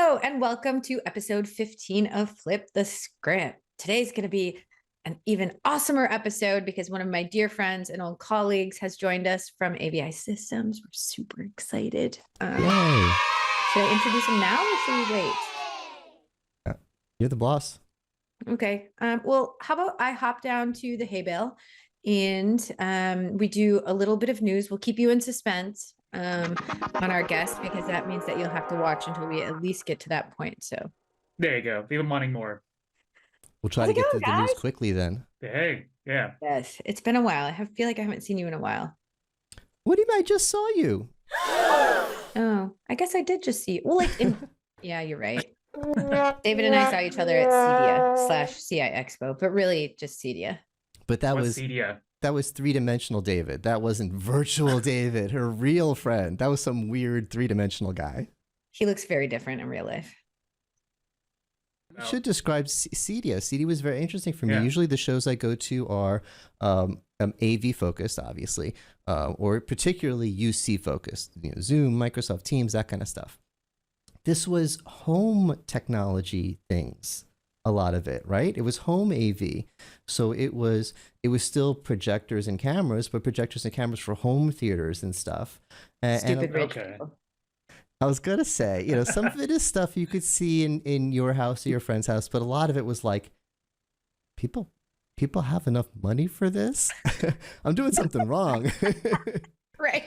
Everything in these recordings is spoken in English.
Hello, and welcome to episode 15 of Flip the Scrip. Today's going to be an even awesomer episode because one of my dear friends and old colleagues has joined us from AVI Systems. We're super excited. Yay. Should I introduce him now or should we wait? You're the boss. Okay. Well, how about I hop down to the hay bale and we do a little bit of news. We'll keep you in suspense on our guest because that means that you'll have to watch until we at least get to that point. So there you go. Leave them wanting more. We'll try to get through the news quickly then. Hey, yeah. Yes, it's been a while. I feel like I haven't seen you in a while. What do you mean? I just saw you. Oh, I guess I did just see you. Well, yeah, you're right. David and I saw each other at CEDIA/CIExpo, but really just CEDIA. But that What's was CEDIA? That was three-dimensional David. That wasn't virtual David, her real friend. That was some weird three-dimensional guy. He looks very different in real life. You should describe CEDIA. CEDIA was very interesting for me. Yeah. Usually the shows I go to are AV focused, obviously, or particularly UC focused. You know, Zoom, Microsoft Teams, that kind of stuff. This was home technology things. A lot of it, right? It was home AV. So it was still projectors and cameras, but projectors and cameras for home theaters and stuff. Stupid rich okay. people. I was going to say, you know, some of it is stuff you could see in your house or your friend's house, but a lot of it was like, people have enough money for this? I'm doing something wrong. Right.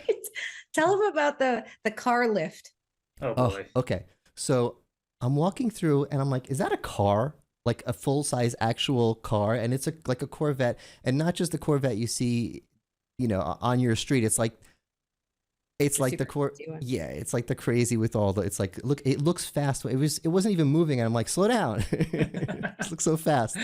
Tell them about the car lift. Oh, boy. Okay. So I'm walking through and I'm like, is that a car? Like a full-size actual car? And it's like a Corvette, and not just the Corvette you see, you know, on your street. It's like the yeah, it's like the crazy with all the, it's like, look, it looks fast. It wasn't even moving. And I'm like, slow down. It looks so fast.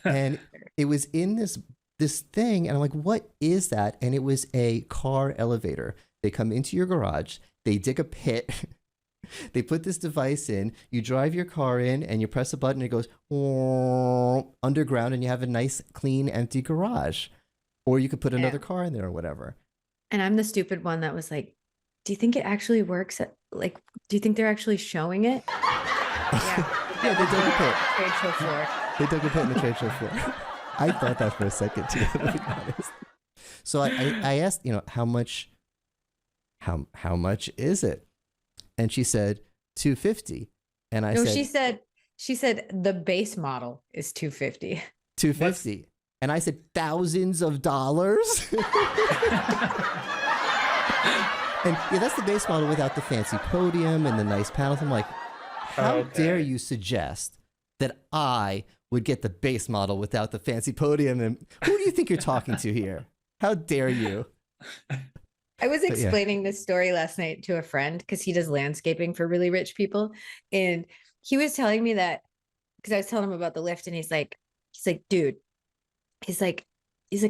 And it was in this thing. And I'm like, what is that? And it was a car elevator. They come into your garage, they dig a pit, they put this device in, you drive your car in and you press a button, it goes underground and you have a nice, clean, empty garage. Or you could put another car in there or whatever. And I'm the stupid one that was like, do you think it actually works? Do you think they're actually showing it? Yeah, they dug a pit. Trade show floor. They dug a pit in the trade show floor. I thought that for a second too, to be honest. So I asked, you know, how much is it? And she said $250. And I said, she said the base model is $250. $250. And I said thousands of dollars. And yeah, that's the base model without the fancy podium and the nice panels. I'm like, how dare you suggest that I would get the base model without the fancy podium? And who do you think you're talking to here? How dare you? I was explaining this story last night to a friend because he does landscaping for really rich people. And he was telling me that because I was telling him about the lift and he's like, dude, he's like,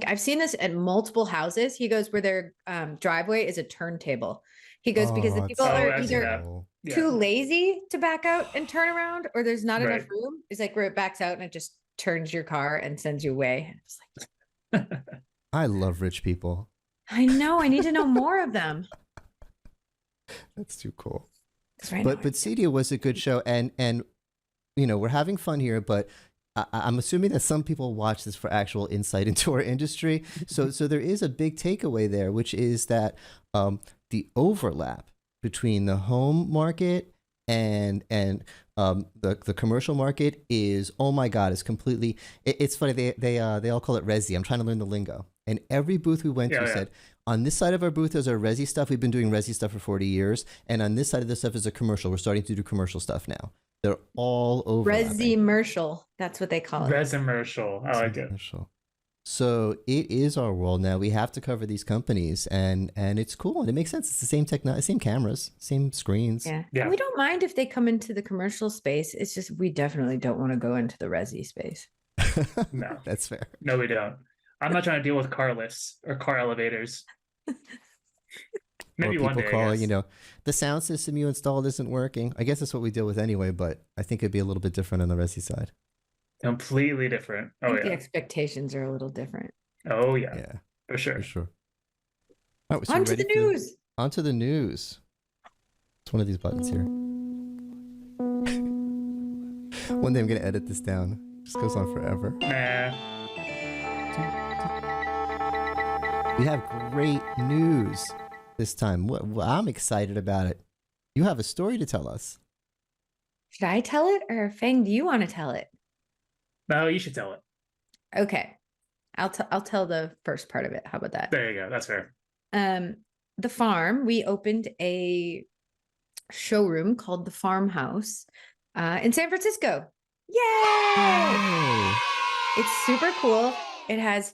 I've seen this at multiple houses. He goes, where their driveway is a turntable. He goes, because the people are either too lazy to back out and turn around, or there's not enough room. It's like where it backs out and it just turns your car and sends you away. Like, I love rich people. I know. I need to know more of them. That's too cool. Right, but CEDIA was a good show, and you know, we're having fun here, but I'm assuming that some people watch this for actual insight into our industry. So there is a big takeaway there, which is that the overlap between the home market and the commercial market is, oh my God, is completely. It's funny. They all call it resi. I'm trying to learn the lingo. And every booth we went to said, on this side of our booth is our resi stuff. We've been doing resi stuff for 40 years. And on this side of the stuff is a commercial. We're starting to do commercial stuff now. They're all over. Resi-mercial. That's what they call it. Resi-mercial. I like it. So it is our world now. We have to cover these companies, and it's cool, and it makes sense. It's the same technology, same cameras, same screens. Yeah. We don't mind if they come into the commercial space. It's just we definitely don't want to go into the resi space. No, that's fair. No, we don't. I'm not trying to deal with car lifts or car elevators. Maybe or people one day, calling, you know, the sound system you installed isn't working. I guess that's what we deal with anyway, but I think it'd be a little bit different on the resi side. Completely different. I think the expectations are a little different. Oh yeah, for sure. For sure. All right, so on to the news. On to the news. It's one of these buttons here. One day I'm gonna edit this down. It just goes on forever. Nah. We have great news this time. I'm excited about it. You have a story to tell us. Should I tell it, or Fang, do you want to tell it? No, you should tell it. Okay. I'll tell the first part of it. How about that? There you go. That's fair. The farm, we opened a showroom called the Farmhouse in San Francisco. Yay! Hey. It's super cool. It has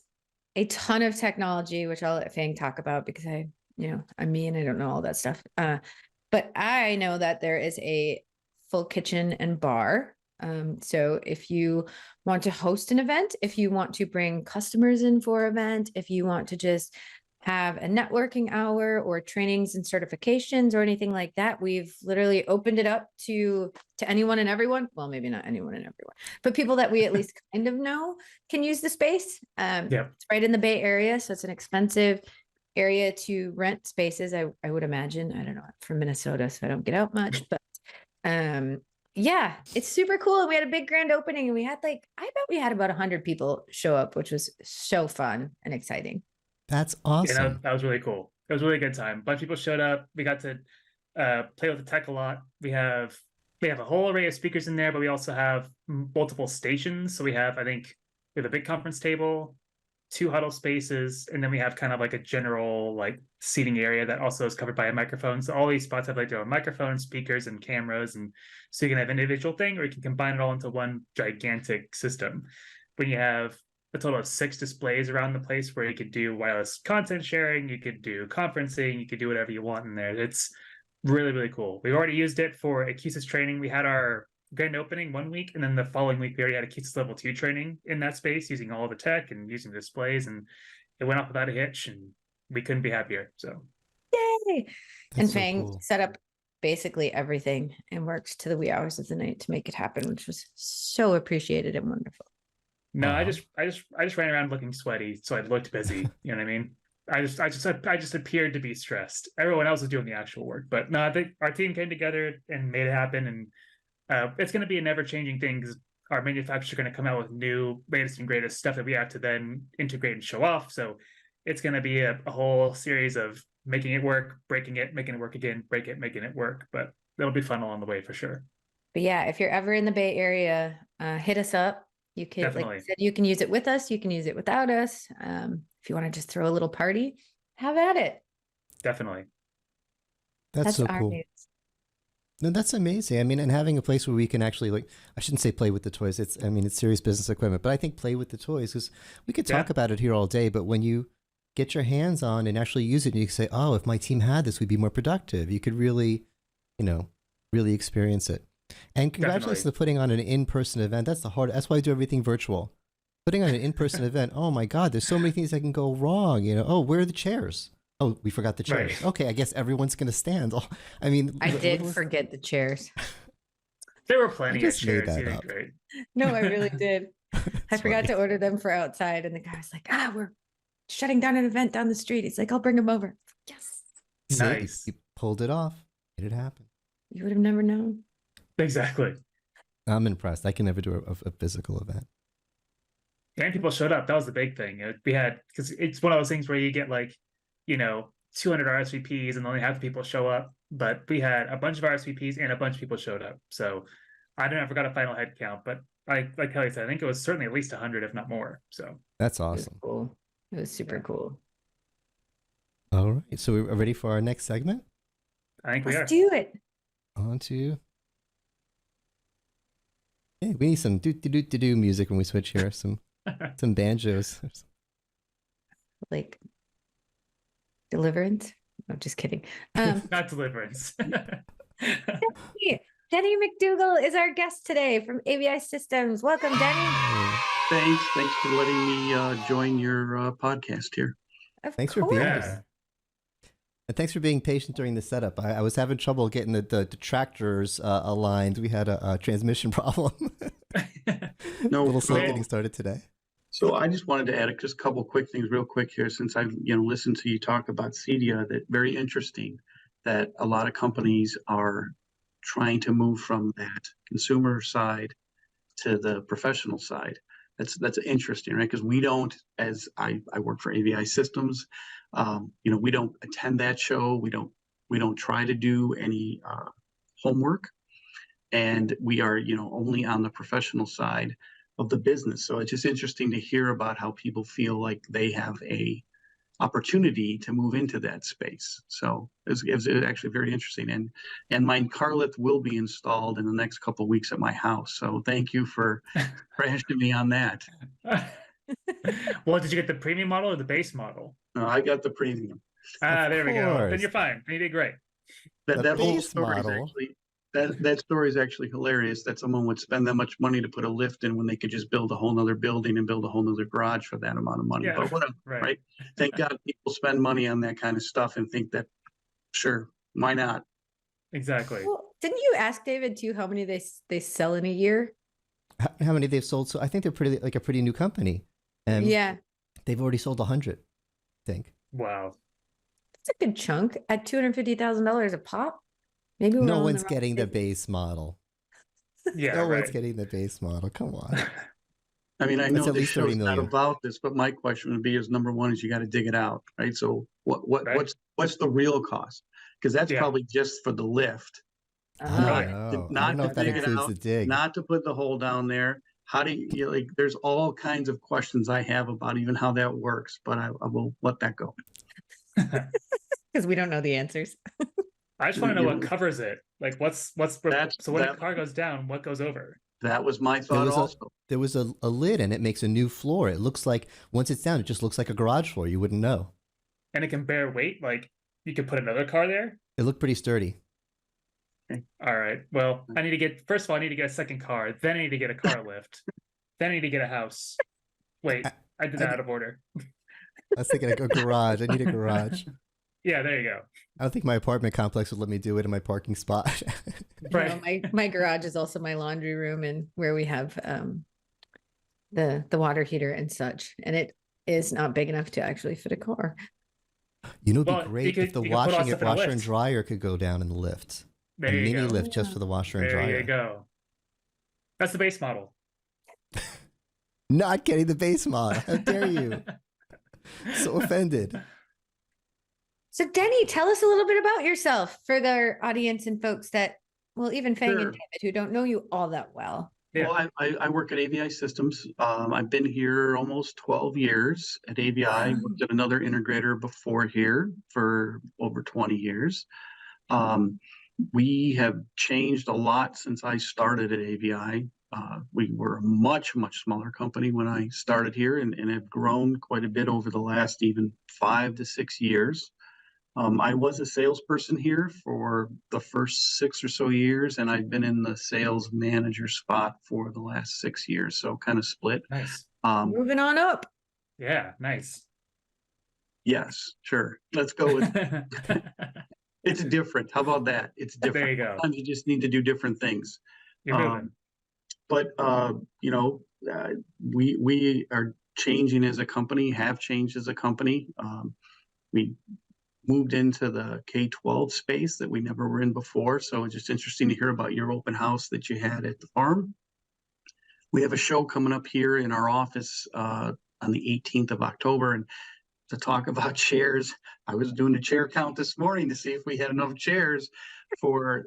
a ton of technology, which I'll let Fang talk about because I'm me and I don't know all that stuff. But I know that there is a full kitchen and bar. So if you want to host an event, if you want to bring customers in for an event, if you want to just have a networking hour or trainings and certifications or anything like that, we've literally opened it up to anyone and everyone. Well, maybe not anyone and everyone, but people that we at least kind of know can use the space. It's right in the Bay Area, so it's an expensive area to rent spaces. I would imagine. I don't know. I'm from Minnesota, so I don't get out much, but yeah, it's super cool. And we had a big grand opening, and we had I bet we had about 100 people show up, which was so fun and exciting. That's awesome. Yeah, that was really cool. It was a really good time. A bunch of people showed up. We got to play with the tech a lot. We have a whole array of speakers in there, but we also have multiple stations. So we have a big conference table, 2 huddle spaces, and then we have kind of like a general seating area that also is covered by a microphone. So all these spots have their own microphones, speakers, and cameras, and so you can have an individual thing, or you can combine it all into one gigantic system. When you have a total of 6 displays around the place where you could do wireless content sharing, you could do conferencing, you could do whatever you want in there. It's really, really cool. We've already used it for a QSIS training. We had our grand opening one week, and then the following week we already had a QSIS level 2 training in that space using all the tech and using the displays, and it went off without a hitch, and we couldn't be happier. So yay! That's and so Fang cool. set up basically everything and worked to the wee hours of the night to make it happen, which was so appreciated and wonderful. No, I just ran around looking sweaty, so I looked busy. You know what I mean? I just appeared to be stressed. Everyone else was doing the actual work, but no, I think our team came together and made it happen. And it's going to be a never-changing thing because our manufacturers are going to come out with new, latest and greatest stuff that we have to then integrate and show off. So it's going to be a whole series of making it work, breaking it, making it work again, break it, making it work. But it'll be fun along the way for sure. But yeah, if you're ever in the Bay Area, hit us up. You can, Definitely. like I said, you can use it with us. You can use it without us. If you want to just throw a little party, have at it. Definitely. That's so our cool. news. No, that's amazing. I mean, and having a place where we can actually I shouldn't say play with the toys. It's serious business equipment, but I think play with the toys, because we could talk about it here all day, but when you get your hands on and actually use it, and you can say, oh, if my team had this, we'd be more productive. You could really, really experience it. And congratulations to putting on an in-person event. That's that's why I do everything virtual. Putting on an in-person event, oh my God, there's so many things that can go wrong. Oh, where are the chairs? Oh, we forgot the chairs. Right. Okay, I guess everyone's going to stand. I did forget the chairs. There were plenty of chairs. You did great. No, I really did. I forgot to order them for outside, and the guy was like, we're shutting down an event down the street. He's like, I'll bring them over. Yes. Nice. You pulled it off. Made it happen. You would have never known. Exactly. I'm impressed. I can never do a physical event. And people showed up. That was the big thing. We had, because it's one of those things where you get 200 RSVPs and only half the people show up. But we had a bunch of RSVPs and a bunch of people showed up. So I never got a final head count, but like Kelly said, I think it was certainly at least 100, if not more. So that's awesome. It was cool. It was super cool. All right. So we're ready for our next segment? I think we are. Let's do it. On to... Hey, we need some do music when we switch here. Some banjos. Like Deliverance? No, just kidding. Not Deliverance. Denny McDougald is our guest today from ABI Systems. Welcome, Denny. Thanks for letting me join your podcast here. Thanks for being here. And thanks for being patient during the setup. I was having trouble getting the tractors aligned. We had a transmission problem. No, a little slow getting started today. So I just wanted to add just a couple quick things real quick here, since I've listened to you talk about CEDIA. That very interesting that a lot of companies are trying to move from that consumer side to the professional side. That's interesting, right? Because we don't, as I work for AVI Systems, we don't attend that show. We don't try to do any homework, and we are, only on the professional side of the business. So it's just interesting to hear about how people feel like they have a opportunity to move into that space. So it's actually very interesting. And my car lift will be installed in the next couple of weeks at my house. So thank you for crashing me on that. Well, did you get the premium model or the base model? No, I got the premium. There we go. Then course. you're fine. You did great. That whole base story is model. actually that story is actually hilarious, that someone would spend that much money to put a lift in when they could just build a whole nother building and build a whole nother garage for that amount of money. Yeah, but whatever, right? Thank God people spend money on that kind of stuff and think that, sure, why not? Exactly. Well, didn't you ask David too how many they sell in a year? How many they've sold? So I think they're a pretty new company, and Yeah, they've already sold 100. I think. Wow. that's a good chunk at $250,000 a pop. Maybe No one's getting the base model. Yeah, No right. one's getting the base model. Come on. I mean, I That's know at this least 30 show's not million. about this, but my question would be: is number one is you got to dig it out, right? So Right. what's the real cost? Because that's Yeah. probably just for the lift. I Right. don't know. I Not don't know to if that dig it includes out, the dig. not to put the hole down there. How do you like? There's all kinds of questions I have about even how that works, but I will let that go. because we don't know the answers. I just want to know what covers it. Like, so when a car goes down, what goes over? That was my thought also. There was a lid, and it makes a new floor. It looks like, once it's down, it just looks like a garage floor. You wouldn't know. And it can bear weight. Like, you could put another car there. It looked pretty sturdy. All right. Well, first of all, I need to get a second car. Then I need to get a car lift. Then I need to get a house. Wait, I did that out of order. I was thinking like a garage. I need a garage. Yeah, there you go. I don't think my apartment complex would let me do it in my parking spot. Right. No, my garage is also my laundry room and where we have the water heater and such, and it is not big enough to actually fit a car. You know, it'd Well, be great if the you could put all washer stuff in a and lift. dryer could go down in the lift. There A you mini go. lift just for the washer and There dryer. you go. That's the base model. Not getting the base model. How dare you? So offended. So Denny, tell us a little bit about yourself for the audience and folks that, well, even Fang Sure. and David, who don't know you all that well. Yeah. Well, I work at AVI Systems. I've been here almost 12 years at AVI. Wow. Worked at another integrator before here for over 20 years. We have changed a lot since I started at AVI. We were a much, much smaller company when I started here and have grown quite a bit over the last even 5 to 6 years. I was a salesperson here for the first 6 or so years, and I've been in the sales manager spot for the last 6 years, so kind of split. Nice. Moving on up. Yeah, nice. Yes, sure. Let's go with it's different. How about that? It's different. There you go. Sometimes you just need to do different things. You're moving. But we are changing as a company, have changed as a company. We moved into the K-12 space that we never were in before. So it's just interesting to hear about your open house that you had at the farm. We have a show coming up here in our office on the 18th of October. And to talk about chairs, I was doing a chair count this morning to see if we had enough chairs for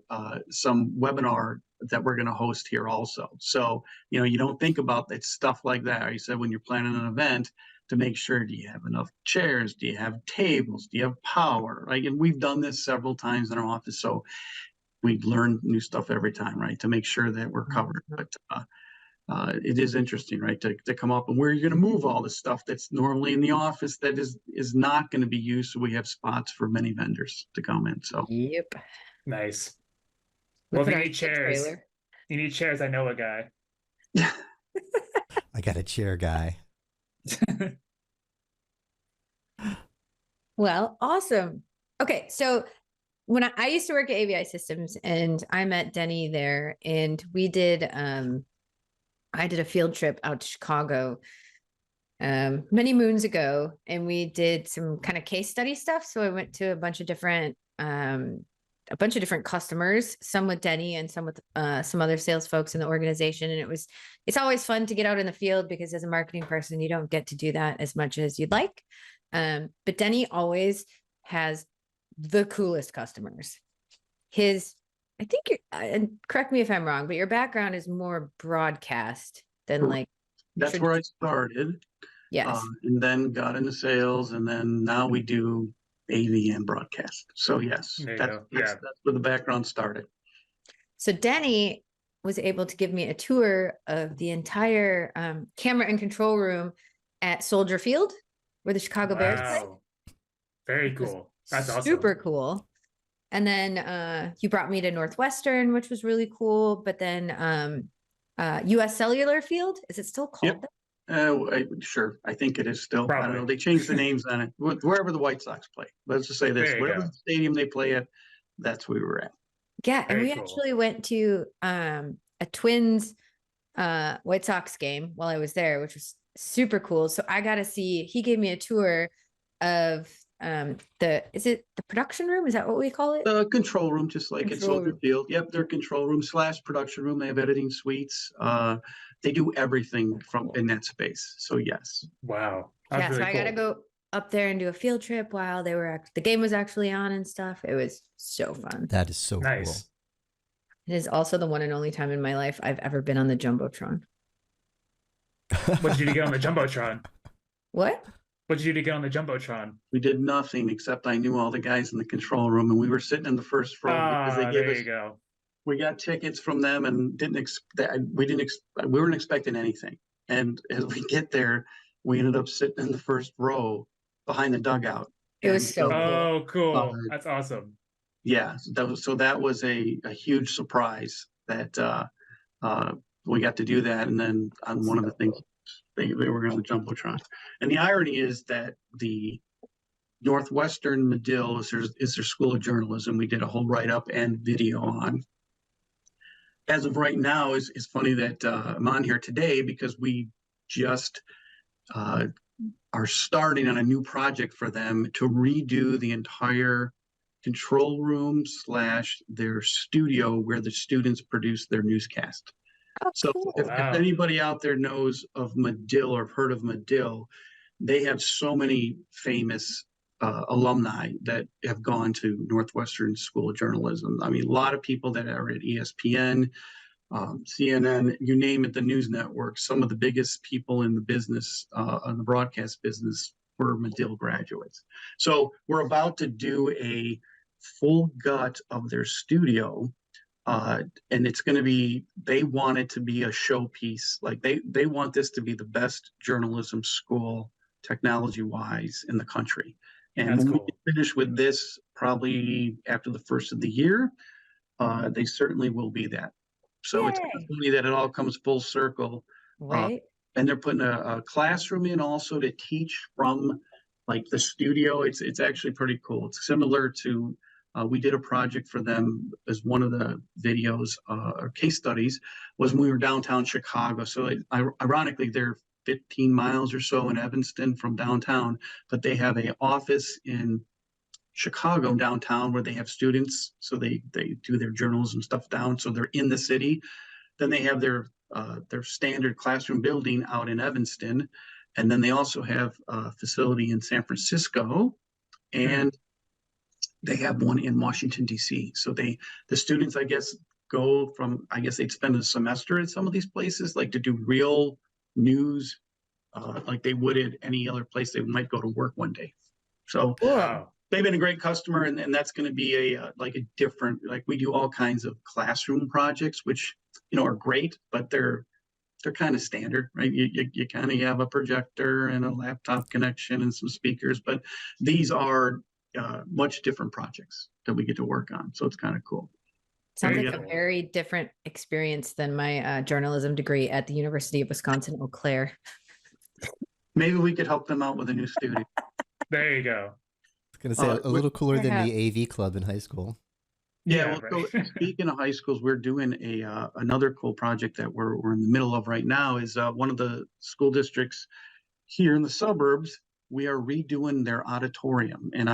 some webinar that we're going to host here also. So, you don't think about that stuff like that. You said when you're planning an event, to make sure, do you have enough chairs? Do you have tables? Do you have power? Right? And we've done this several times in our office. So we learn new stuff every time, right? To make sure that we're covered. But it is interesting, right? To come up and where you're going to move all this stuff that's normally in the office that is not going to be used. So we have spots for many vendors to come in. So Yep. Nice. We Well, if put you our need chairs, trailer. I know a guy. I got a chair guy. Well, awesome. Okay, so when I used to work at AVI Systems, and I met Denny there, and we did I did a field trip out to Chicago many moons ago, and we did some kind of case study stuff. So I went to a bunch of different a bunch of different customers, some with Denny and some with some other sales folks in the organization. And it's always fun to get out in the field because as a marketing person, you don't get to do that as much as you'd like. But Denny always has the coolest customers. I think and correct me if I'm wrong, but your background is more broadcast than like. That's where I started. Yes. And then got into sales, and then now we do AV and broadcast. So yes, that's where the background started. So Denny was able to give me a tour of the entire camera and control room at Soldier Field, where the Chicago Bears play. Very cool. That's awesome. Super cool. And then he brought me to Northwestern, which was really cool. But then US Cellular Field, is it still called that? Sure. I think it is still. Probably. I don't know. They changed the names on it. Wherever the White Sox play. Let's just say this. Whatever the stadium they play at, that's where we were at. Yeah. And we actually went to a Twins White Sox game while I was there, which was super cool. So I got to see, he gave me a tour of is it the production room? Is that what we call it? The control room, just like at Soldier Field. Yep, their control room / production room. They have editing suites. They do everything in that space. So yes. Wow. That's really cool. I got to go up there and do a field trip while the game was actually on and stuff. It was so fun. That is so cool. It is also the one and only time in my life I've ever been on the Jumbotron. What did you get on the Jumbotron? What? What did you do to get on the Jumbotron? We did nothing except I knew all the guys in the control room, and we were sitting in the first row because they gave us. We got tickets from them and we weren't expecting anything. And as we get there, we ended up sitting in the first row behind the dugout. It was so cool. Oh, cool! That's awesome. Yeah, that was a huge surprise that we got to do that, and then on one of the things. They were on the Jumbotron. And the irony is that the Northwestern Medill is their school of journalism. We did a whole write-up and video on. As of right now, it's funny that I'm on here today because we just are starting on a new project for them to redo the entire control room / their studio where the students produce their newscast. So if anybody out there knows of Medill or have heard of Medill, they have so many famous alumni that have gone to Northwestern School of Journalism. I mean, a lot of people that are at ESPN, CNN, you name it, the news network. Some of the biggest people in the business, on the broadcast business, were Medill graduates. So we're about to do a full gut of their studio. And it's going to be, they want it to be a showpiece. Like they want this to be the best journalism school technology-wise in the country. And when we finish with this, probably after the first of the year, they certainly will be that. So It's funny that it all comes full circle. Right. And they're putting a classroom in also to teach from like the studio. It's actually pretty cool. It's similar to we did a project for them as one of the videos or case studies was when we were downtown Chicago. So ironically, they're 15 miles or so in Evanston from downtown, but they have an office in Chicago downtown where they have students. So they do their journalism stuff down. So they're in the city. Then they have their standard classroom building out in Evanston. And then they also have a facility in San Francisco and they have one in Washington, D.C. So the students, I guess, they'd spend a semester at some of these places, like to do real news, like they would at any other place they might go to work one day. So they've been a great customer, and that's going to be a different, like we do all kinds of classroom projects, which, are great, but they're kind of standard, right? You kind of have a projector and a laptop connection and some speakers, but these are much different projects that we get to work on. So it's kind of cool. Sounds like a very different experience than my journalism degree at the University of Wisconsin, Eau Claire. Maybe we could help them out with a new studio. There you go. I was going to say a little cooler than the AV club in high school. Yeah, well, so speaking of high schools, we're doing another cool project that we're in the middle of right now. Is one of the school districts here in the suburbs. We are redoing their auditorium, and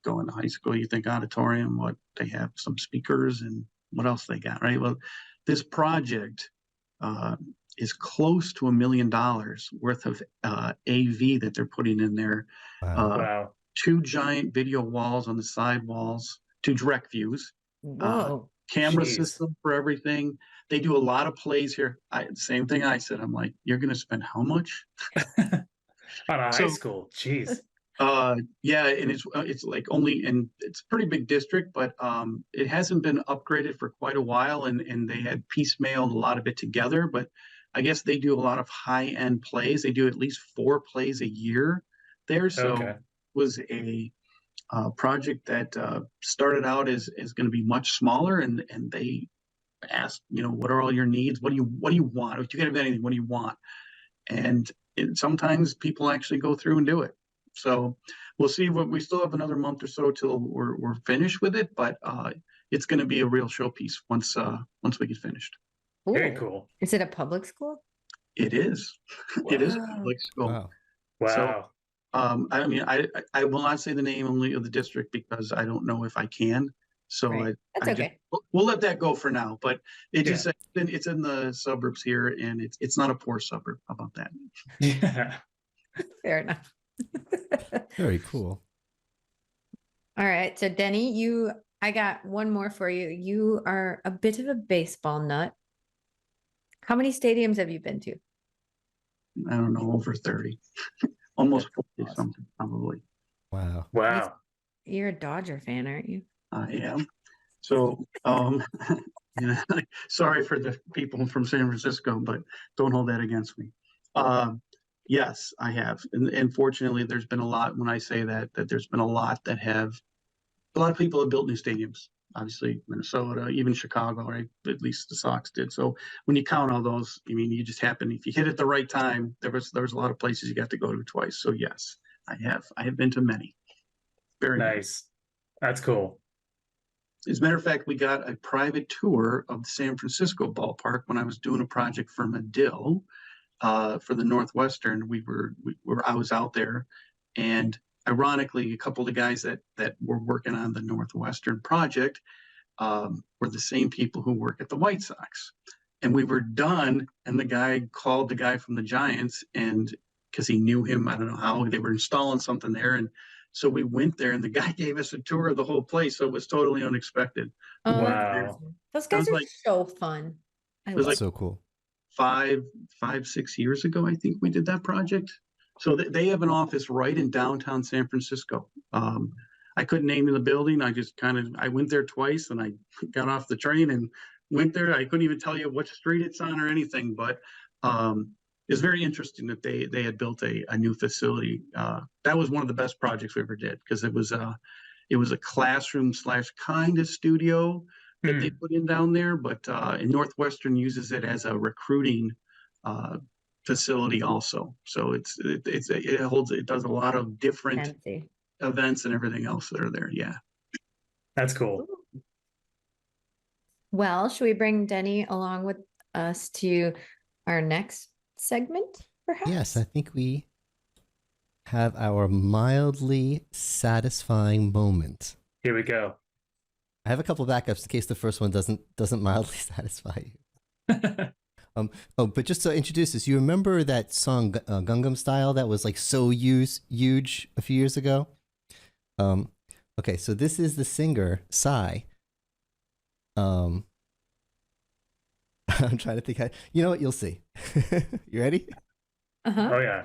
going to high school, you think auditorium, what they have some speakers and what else they got, right? Well, this project is close to $1 million worth of AV that they're putting in there. Wow. Wow. 2 giant video walls on the side walls, 2 direct views, Whoa. camera Jeez. system for everything. They do a lot of plays here. Same thing I said. I'm like, you're going to spend how much? On a high So- school. Jeez. Yeah, and it's like only, and it's a pretty big district, but it hasn't been upgraded for quite a while, and they had piecemealed a lot of it together. But I guess they do a lot of high-end plays. They do at least 4 plays a year there. So Okay. it was a project that started out as going to be much smaller, and they asked, what are all your needs? What do you want? If you can have anything, what do you want? And sometimes people actually go through and do it. So we'll see. We still have another month or so till we're finished with it, but it's going to be a real showpiece once we get finished. Very Ooh. cool. Is it a public school? It is. It is a Wow. public school. Wow. Wow. I mean, I will not say the name only of the district because I don't know if I can. So Right. That's I okay. we'll let that go for now. But it's in the suburbs here, and it's not a poor suburb. How about that? Yeah. Fair enough. Very cool. All right. So Denny, I got one more for you. You are a bit of a baseball nut. How many stadiums have you been to? I don't know, over 30, almost 40 awesome. something probably. Wow. Wow. You're a Dodger fan, aren't you? I am. So, sorry for the people from San Francisco, but don't hold that against me. Yes, I have. And fortunately, there's been a lot, when I say that there's been a lot of people have built new stadiums. Obviously, Minnesota, even Chicago, right? At least the Sox did. So when you count all those, I mean, you just happen, if you hit it the right time, there was a lot of places you got to go to twice. So yes, I have been to many. Very Nice. That's cool. As a matter of fact, we got a private tour of the San Francisco ballpark when I was doing a project for Medill for the Northwestern. I was out there, and ironically, a couple of the guys that were working on the Northwestern project were the same people who work at the White Sox. And we were done, and the guy called the guy from the Giants, and because he knew him, I don't know how, they were installing something there, and so we went there, and the guy gave us a tour of the whole place. So it was totally unexpected. Oh, that's Wow. awesome. Those guys are like- so fun. I It was love like- So cool. 6 years ago, I think we did that project. So they have an office right in downtown San Francisco. I couldn't name the building. I went there twice, and I got off the train and went there. I couldn't even tell you what street it's on or anything, but it's very interesting that they had built a new facility. That was one of the best projects we ever did, because it was a classroom / kind of studio that they put in down there, but and Northwestern uses it as a recruiting facility also. So it does a lot of different fancy. events and everything else that are there. Yeah. That's cool. Well, should we bring Denny along with us to our next segment, perhaps? Yes, I think we have our mildly satisfying moment. Here we go. I have a couple backups in case the first one doesn't mildly satisfy you. But just to introduce this, you remember that song Gangnam Style that was like so huge a few years ago? Okay, so this is the singer, Psy. I'm trying to think. You know what? You'll see. You ready? Uh-huh. Oh yeah.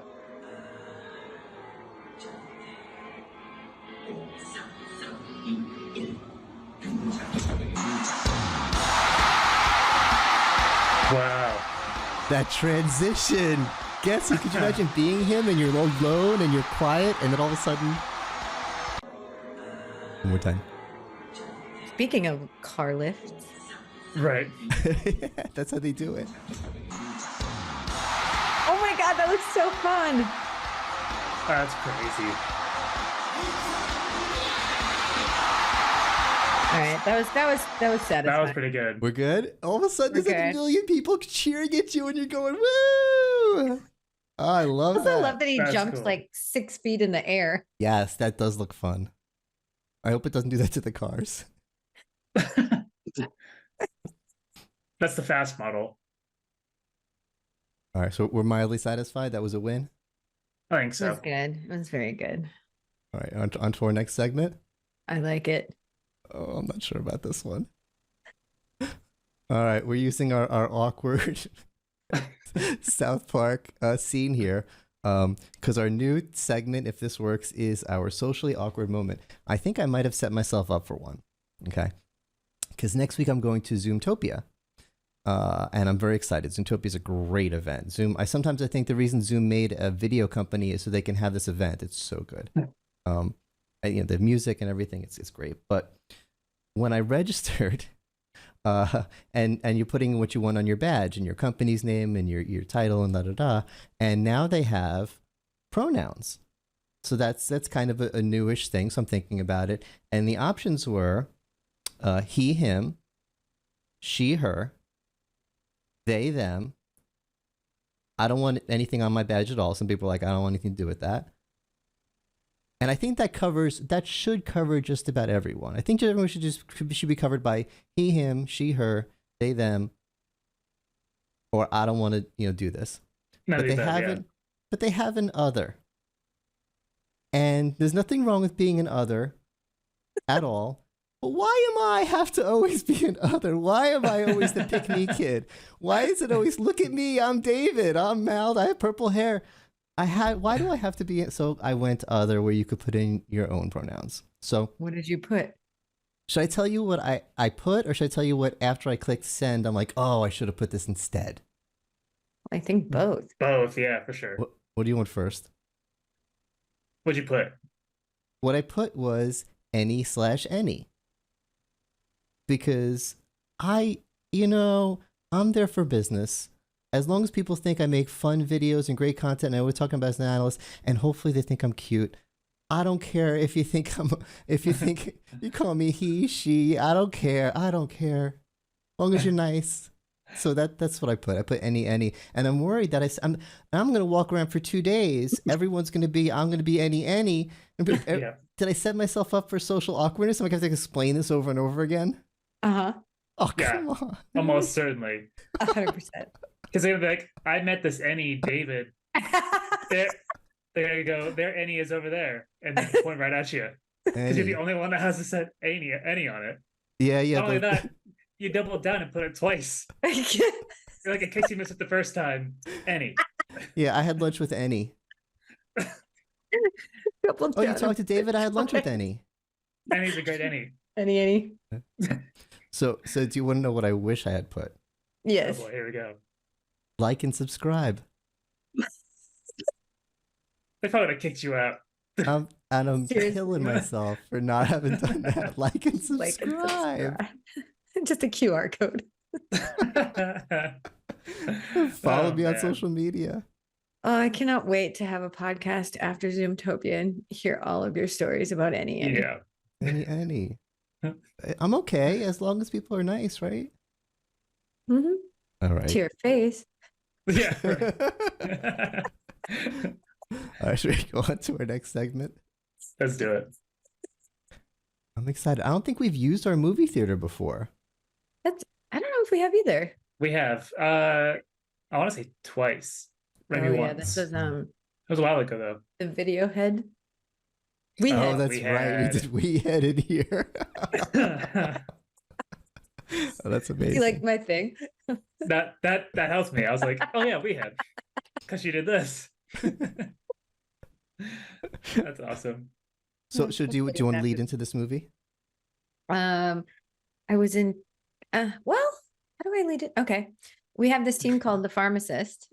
Wow. That transition. Guess who? Could you imagine being him and you're alone and you're quiet and then all of a sudden... One more time. Speaking of car lifts. Right. That's how they do it. Oh my God, that looks so fun. That's crazy. All right, that was satisfying. That was pretty good. We're good? All of a sudden, there's like Okay. a million people cheering at you and you're going, woo! Oh, I love I also that. love that he That's jumps cool. like 6 feet in the air. Yes, that does look fun. I hope it doesn't do that to the cars. That's the fast model. All right, so we're mildly satisfied. That was a win. I think It so. was good. It was very good. All right, on to our next segment. I like it. Oh, I'm not sure about this one. All right, we're using our awkward South Park scene here because our new segment, if this works, is our socially awkward moment. I think I might have set myself up for one, okay? Because next week I'm going to Zoomtopia, and I'm very excited. Zoomtopia is a great event. I sometimes think the reason Zoom made a video company is so they can have this event. It's so good. The music and everything, it's great. But when I registered, and you're putting what you want on your badge and your company's name and your title and da-da-da, and now they have pronouns. So that's kind of a newish thing, so I'm thinking about it. And the options were he, him, she, her, they, them. I don't want anything on my badge at all. Some people are like, I don't want anything to do with that. And I think that should cover just about everyone. I think everyone should be covered by he, him, she, her, they, them, or I don't want to do this. But they have an other. And there's nothing wrong with being an other at all. But why am I have to always be an other? Why am I always the pick-me kid? Why is it always, look at me, I'm David, I'm Mal, I have purple hair. Why do I have to be? So I went other, where you could put in your own pronouns. So What did you put? should I tell you what I put, or should I tell you what after I clicked send, I'm like, oh, I should have put this instead? I think both. Both, yeah, for sure. What do you want first? What'd you put? What I put was any/any. Because I'm there for business. As long as people think I make fun videos and great content, and I was talking about as an analyst, and hopefully they think I'm cute. I don't care if you think you call me he, she. I don't care. As long as you're nice. So that's what I put. I put any, and I'm worried that I'm gonna walk around for 2 days. I'm gonna be any. Yeah. Did I set myself up for social awkwardness? Am I gonna have to explain this over and over again? Uh-huh. Oh, Yeah. come on. Almost certainly. 100%. Because they'd be like, I met this any David. There you go. Their any is over there. And then point right at you. Because you're the only one that has to set any on it. Yeah. Not only that, you double down and put it twice. You're like, in case you missed it the first time, any. Yeah, I had lunch with Annie. Oh, you talked to David? I had lunch with Annie. Any's a great any. Any. So do you want to know what I wish I had put? Yes. Oh boy, here we go. Like and subscribe. They probably would have kicked you out. And I'm Seriously. killing myself for not having done that. Like and subscribe. Just a QR code. Follow me on man. social media. Oh, I cannot wait to have a podcast after Zoomtopia and hear all of your stories about any. Yeah. Any. I'm okay as long as people are nice, right? Mm-hmm. All right. To your face. Yeah. Right. All right, should we go on to our next segment? Let's do it. I'm excited. I don't think we've used our movie theater before. I don't know if we have either. We have I want to say twice. Maybe once. This was It was a while ago though. the video head. Oh, that's right. We had it here. Oh, that's amazing. You like my thing? that helps me. I was like, oh yeah, we had, because you did this. That's awesome. So do you want to lead into this movie? I was in well, how do I lead it? Okay. We have this team called the Pharmacist,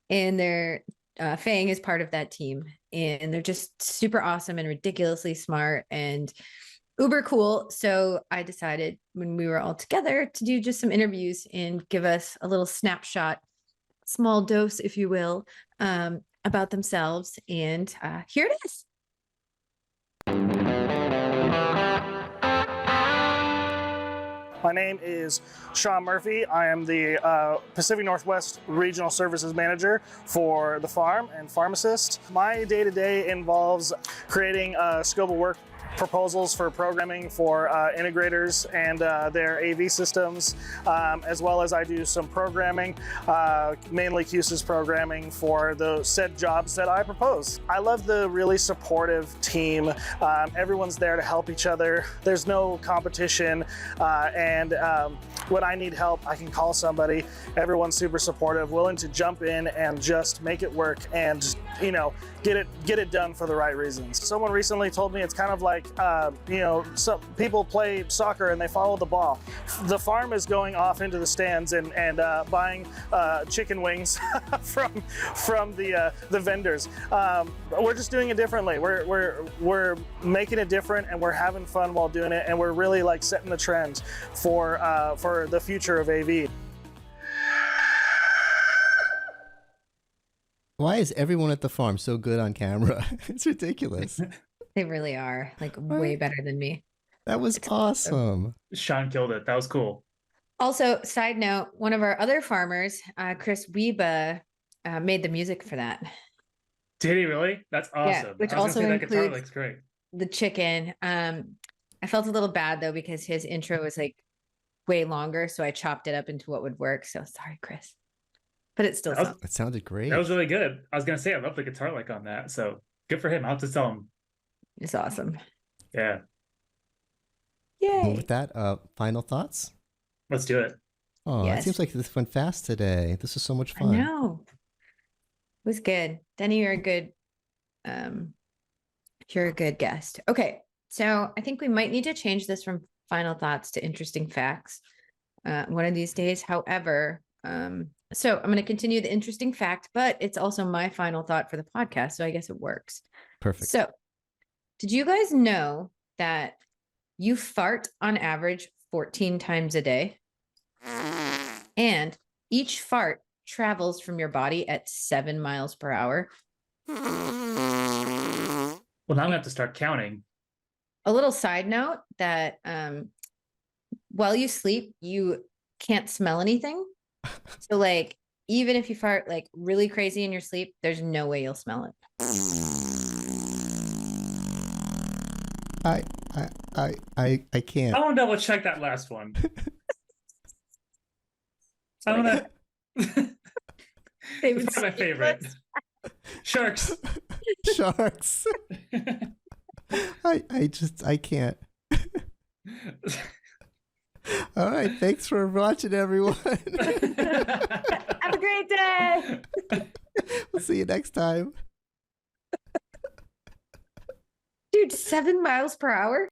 and they're Fang is part of that team, and they're just super awesome and ridiculously smart and uber cool. So I decided when we were all together to do just some interviews and give us a little snapshot, small dose, if you will, about themselves. And here it is. My name is Sean Murphy. I am the Pacific Northwest Regional Services Manager for the farm and pharmacist. My day-to-day involves creating a scope of work proposals for programming for integrators and their AV systems, as well as I do some programming, mainly QSys programming for the said jobs that I propose. I love the really supportive team. Everyone's there to help each other. There's no competition, and when I need help, I can call somebody. Everyone's super supportive, willing to jump in and just make it work and, you know, get it done for the right reasons. Someone recently told me it's kind of like, you know, some people play soccer and they follow the ball. The farm is going off into the stands and buying chicken wings from the vendors. We're just doing it differently. We're making it different, and we're having fun while doing it, and we're really like setting the trend for the future of AV. Why is everyone at the farm so good on camera? It's ridiculous. They really are, like, way better than me. That was awesome. Sean killed it. That was cool. Also, side note, one of our other farmers, Chris Wiebe, made the music for that. Did he really? That's awesome. Yeah, which I was also gonna say that guitar includes looks great. the chicken. I felt a little bad though because his intro was like way longer, so I chopped it up into what would work. So sorry, Chris, but it still sounds. It sounded great. That was really good. I was gonna say I love the guitar lick on that. So good for him. I'll have to tell him. It's awesome. Yeah. And Yay! with that, final thoughts? Let's do it. Oh, Yes. It seems like this went fast today. This is so much I fun. know. It was good. Denny, you're a good guest. Okay. So I think we might need to change this from final thoughts to interesting facts one of these days. However, so I'm going to continue the interesting fact, but it's also my final thought for the podcast. So I guess it works. Perfect. So did you guys know that you fart on average 14 times a day? And each fart travels from your body at 7 miles per hour. Well, now I'm gonna have to start counting. A little side note that while you sleep, you can't smell anything. So like, even if you fart like really crazy in your sleep, there's no way you'll smell it. I can't. I want to double check that last one. I want to. It's my favorite. Sharks. Sharks. I can't. All right. Thanks for watching, everyone. Have a great day. We'll see you next time. Dude, 7 miles per hour?